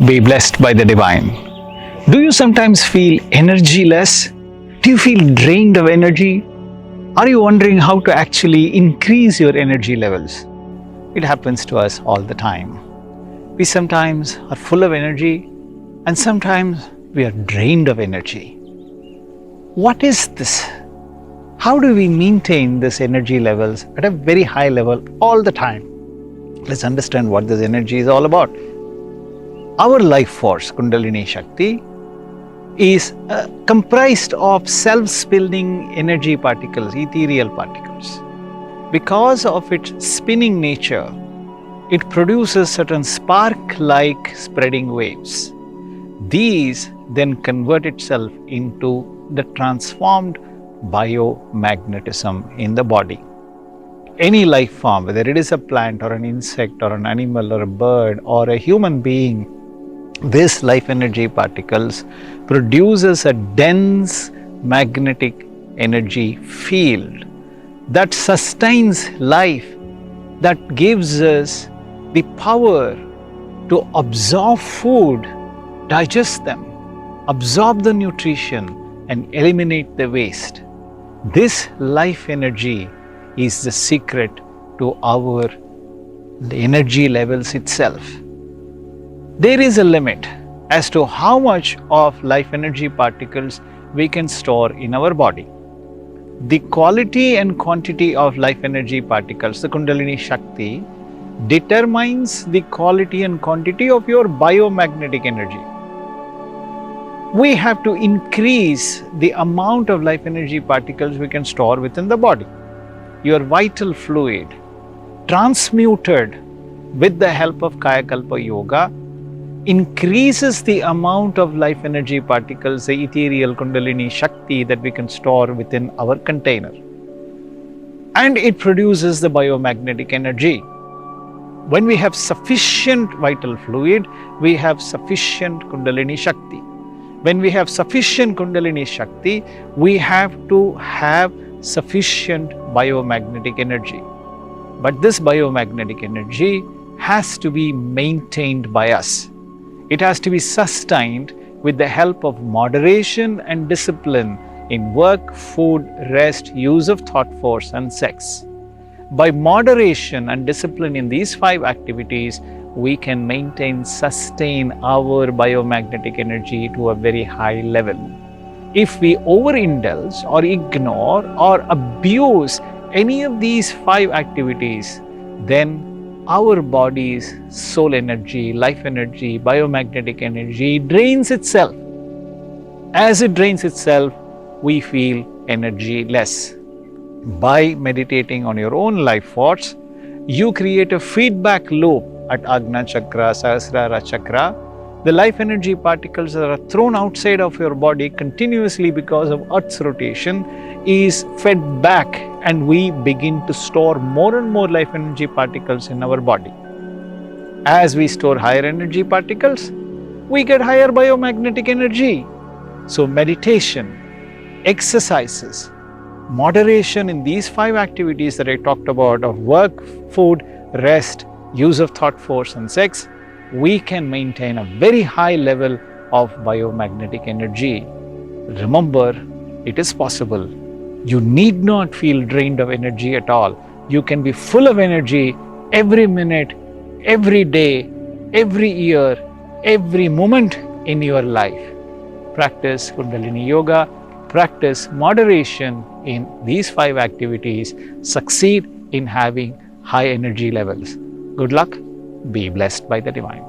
Be blessed by the divine. Do you sometimes feel energyless? Do you feel drained of energy? Are you wondering how to actually increase your energy levels? It happens to us all the time. We sometimes are full of energy and sometimes we are drained of energy. What is this? How do we maintain this energy levels at a very high level all the time? Let's understand what this energy is all about. Our life force, Kundalini Shakti, is comprised of self-spinning energy particles, ethereal particles. Because of its spinning nature, it produces certain spark-like spreading waves. These then convert itself into the transformed biomagnetism in the body. Any life form, whether it is a plant or an insect or an animal or a bird or a human being, this life energy particles produces a dense magnetic energy field that sustains life, that gives us the power to absorb food, digest them, absorb the nutrition and eliminate the waste. This life energy is the secret to our energy levels itself. There is a limit as to how much of life energy particles we can store in our body. The quality and quantity of life energy particles, the Kundalini Shakti, determines the quality and quantity of your biomagnetic energy. We have to increase the amount of life energy particles we can store within the body. Your vital fluid, transmuted with the help of Kaya Kalpa Yoga, increases the amount of life energy particles, the ethereal Kundalini Shakti that we can store within our container. And it produces the biomagnetic energy. When we have sufficient vital fluid, we have sufficient Kundalini Shakti. When we have sufficient Kundalini Shakti, we have to have sufficient biomagnetic energy. But this biomagnetic energy has to be maintained by us. It has to be sustained with the help of moderation and discipline in work, food, rest, use of thought force and sex. By moderation and discipline in these 5 activities, we can maintain, sustain our biomagnetic energy to a very high level. If we overindulge or ignore or abuse any of these 5 activities, then our body's soul energy, life energy, biomagnetic energy drains itself. As it drains itself, we feel energy less. By meditating on your own life force, you create a feedback loop at Agna Chakra, Sahasrara Chakra. The life energy particles that are thrown outside of your body continuously because of Earth's rotation is fed back, and we begin to store more and more life energy particles in our body. As we store higher energy particles, we get higher biomagnetic energy. So meditation, exercises, moderation in these 5 activities that I talked about of work, food, rest, use of thought force and sex, we can maintain a very high level of biomagnetic energy. Remember, it is possible. You need not feel drained of energy at all. You can be full of energy every minute, every day, every year, every moment in your life. Practice Kundalini Yoga, practice moderation in these 5 activities, succeed in having high energy levels. Good luck. Be blessed by the divine.